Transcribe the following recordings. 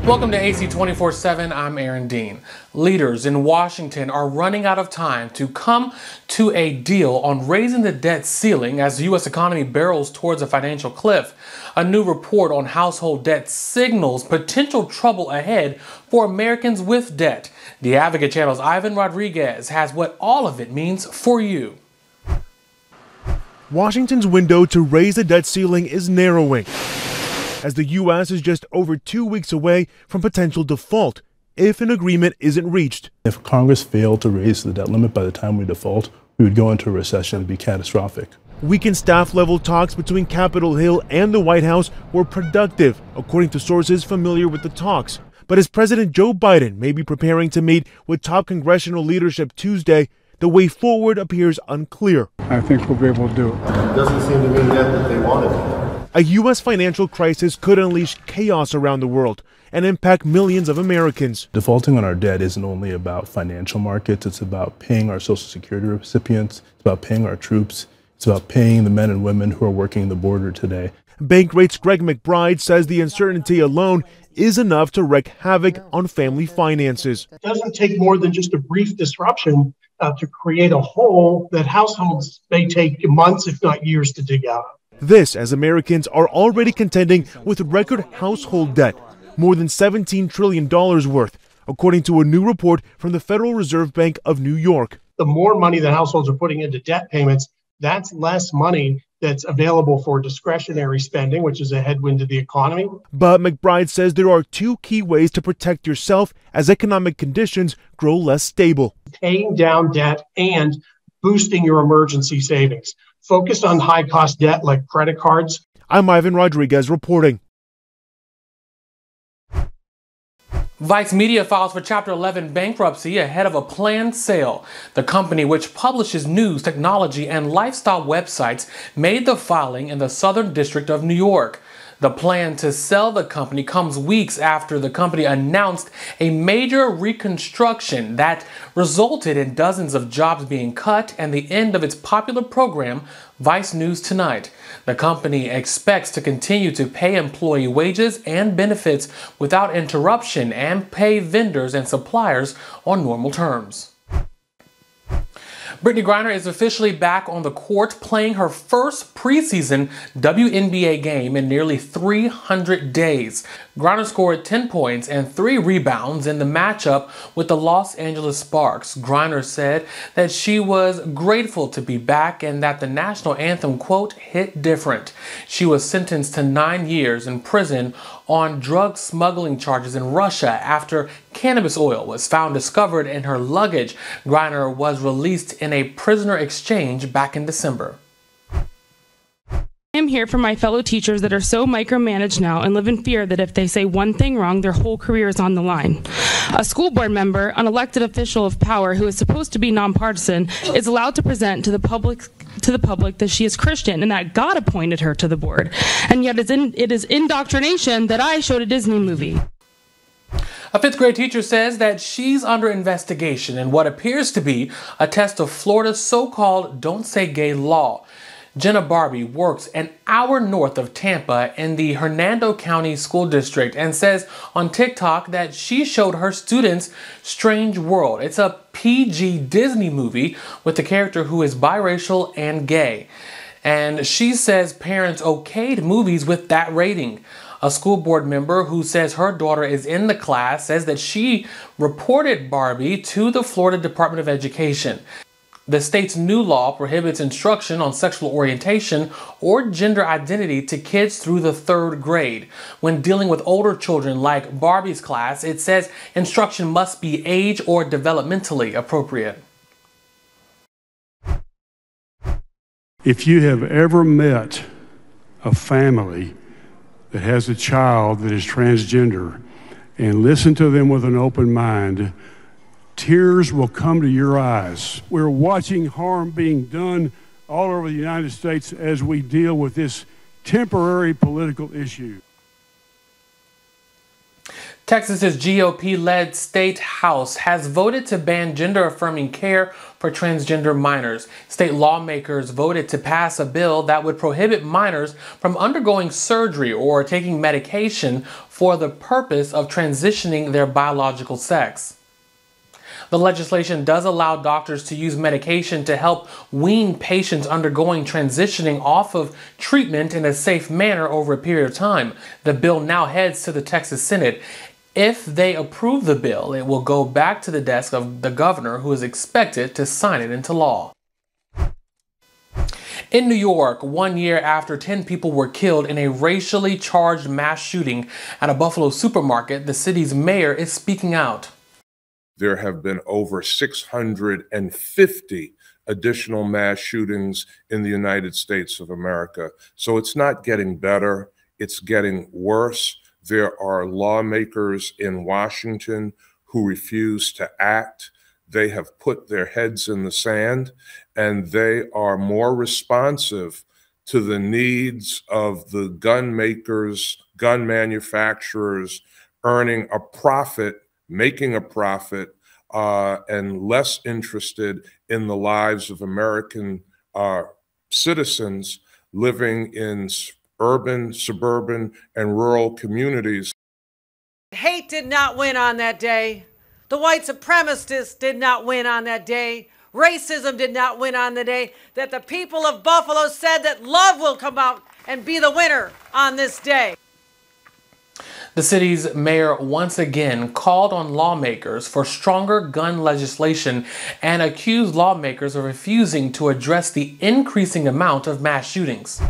Welcome to AC 24/7. I'm Aaron Dean. Leaders in Washington are running out of time to come to a deal on raising the debt ceiling as the U.S. economy barrels towards a financial cliff. A new report on household debt signals potential trouble ahead for Americans with debt. The Advocate Channel's Ivan Rodriguez has what all of it means for you. Washington's window to raise the debt ceiling is narrowing, as the U.S. is just over 2 weeks away from potential default if an agreement isn't reached. If Congress failed to raise the debt limit by the time we default, we would go into a recession and be catastrophic. Weekend staff-level talks between Capitol Hill and the White House were productive, according to sources familiar with the talks. But as President Joe Biden may be preparing to meet with top congressional leadership Tuesday, the way forward appears unclear. I think we'll be able to do it. It doesn't seem to me yet that they want it. A U.S. financial crisis could unleash chaos around the world and impact millions of Americans. Defaulting on our debt isn't only about financial markets, it's about paying our Social Security recipients, it's about paying our troops, it's about paying the men and women who are working the border today. Bankrate's Greg McBride says the uncertainty alone is enough to wreak havoc on family finances. It doesn't take more than just a brief disruption to create a hole that households may take months, if not years, to dig out of. This as Americans are already contending with record household debt, more than $17 trillion worth, according to a new report from the Federal Reserve Bank of New York. The more money that households are putting into debt payments, that's less money that's available for discretionary spending, which is a headwind to the economy. But McBride says there are two key ways to protect yourself as economic conditions grow less stable: paying down debt and boosting your emergency savings. Focus on high-cost debt like credit cards. I'm Ivan Rodriguez reporting. Vice Media files for Chapter 11 bankruptcy ahead of a planned sale. The company, which publishes news, technology, and lifestyle websites, made the filing in the Southern District of New York. The plan to sell the company comes weeks after the company announced a major reconstruction that resulted in dozens of jobs being cut and the end of its popular program, Vice News Tonight. The company expects to continue to pay employee wages and benefits without interruption and pay vendors and suppliers on normal terms. Brittney Griner is officially back on the court, playing her first preseason WNBA game in nearly 300 days. Griner scored 10 points and 3 rebounds in the matchup with the Los Angeles Sparks. Griner said that she was grateful to be back and that the national anthem, quote, hit different. She was sentenced to 9 years in prison on drug smuggling charges in Russia after cannabis oil was found discovered in her luggage. Griner was released in a prisoner exchange back in December. I'm here for my fellow teachers that are so micromanaged now and live in fear that if they say one thing wrong, their whole career is on the line. A school board member, an elected official of power who is supposed to be nonpartisan, is allowed to present to the public that she is Christian and that God appointed her to the board. And yet it is indoctrination that I showed a Disney movie. A 5th grade teacher says that she's under investigation in what appears to be a test of Florida's so-called Don't Say Gay law. Jenna Barbie works an hour north of Tampa in the Hernando County School District and says on TikTok that she showed her students Strange World. It's a PG Disney movie with a character who is biracial and gay. And she says parents okayed movies with that rating. A school board member who says her daughter is in the class says that she reported Barbie to the Florida Department of Education. The state's new law prohibits instruction on sexual orientation or gender identity to kids through the 3rd grade. When dealing with older children like Barbie's class, it says instruction must be age or developmentally appropriate. If you have ever met a family that has a child that is transgender and listen to them with an open mind, tears will come to your eyes. We're watching harm being done all over the United States as we deal with this temporary political issue. Texas's GOP-led state house has voted to ban gender-affirming care for transgender minors. State lawmakers voted to pass a bill that would prohibit minors from undergoing surgery or taking medication for the purpose of transitioning their biological sex. The legislation does allow doctors to use medication to help wean patients undergoing transitioning off of treatment in a safe manner over a period of time. The bill now heads to the Texas Senate. If they approve the bill, it will go back to the desk of the governor, who is expected to sign it into law. In New York, 1 year after 10 people were killed in a racially charged mass shooting at a Buffalo supermarket, the city's mayor is speaking out. There have been over 650 additional mass shootings in the United States of America. So it's not getting better, it's getting worse. There are lawmakers in Washington who refuse to act. They have put their heads in the sand, and they are more responsive to the needs of the gun makers, gun manufacturers, earning a profit, making a profit, and less interested in the lives of American citizens living in urban, suburban, and rural communities. Hate did not win on that day. The white supremacists did not win on that day. Racism did not win on the day that the people of Buffalo said that love will come out and be the winner on this day. The city's mayor once again called on lawmakers for stronger gun legislation and accused lawmakers of refusing to address the increasing amount of mass shootings.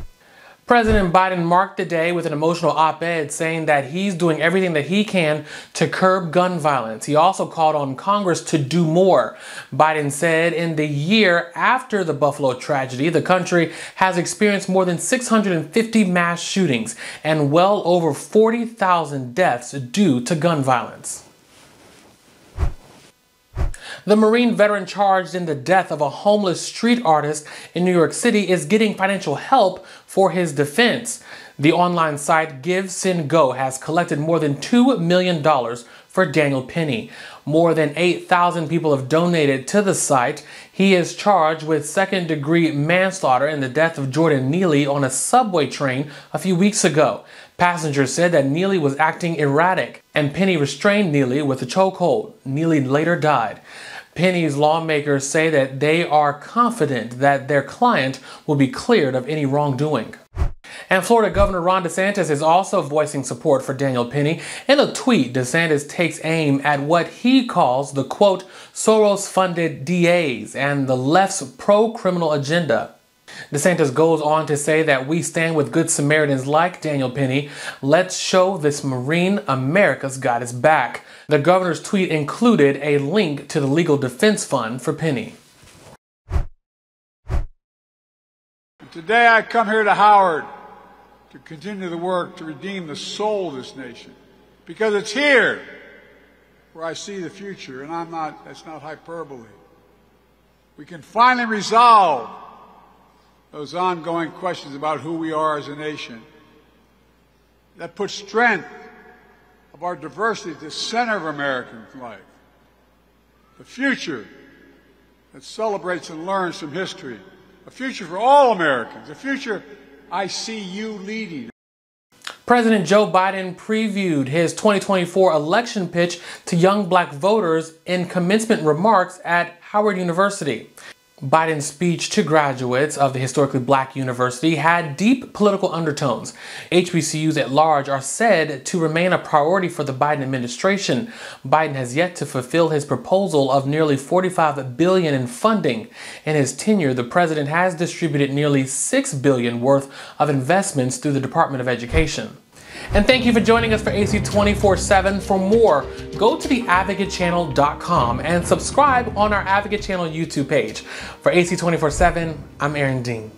President Biden marked the day with an emotional op-ed saying that he's doing everything that he can to curb gun violence. He also called on Congress to do more. Biden said in the year after the Buffalo tragedy, the country has experienced more than 650 mass shootings and well over 40,000 deaths due to gun violence. The Marine veteran charged in the death of a homeless street artist in New York City is getting financial help for his defense. The online site Give, Send, Go has collected more than $2 million for Daniel Penny. More than 8,000 people have donated to the site. He is charged with second-degree manslaughter in the death of Jordan Neely on a subway train a few weeks ago. Passengers said that Neely was acting erratic, and Penny restrained Neely with a chokehold. Neely later died. Penny's lawmakers say that they are confident that their client will be cleared of any wrongdoing. And Florida Governor Ron DeSantis is also voicing support for Daniel Penny. In a tweet, DeSantis takes aim at what he calls the, quote, Soros-funded DAs and the left's pro-criminal agenda. DeSantis goes on to say that we stand with good Samaritans like Daniel Penny. Let's show this Marine America's got his back. The governor's tweet included a link to the legal defense fund for Penny. Today I come here to Howard to continue the work to redeem the soul of this nation, because it's here where I see the future, and that's not hyperbole. We can finally resolve those ongoing questions about who we are as a nation. That puts strength of our diversity at the center of American life. The future that celebrates and learns from history. A future for all Americans. A future I see you leading. President Joe Biden previewed his 2024 election pitch to young black voters in commencement remarks at Howard University. Biden's speech to graduates of the historically black university had deep political undertones. HBCUs at large are said to remain a priority for the Biden administration. Biden has yet to fulfill his proposal of nearly $45 billion in funding. In his tenure, the president has distributed nearly $6 billion worth of investments through the Department of Education. And thank you for joining us for AC 24/7. For more, go to theadvocatechannel.com and subscribe on our Advocate Channel YouTube page. For AC 24/7, I'm Aaron Dean.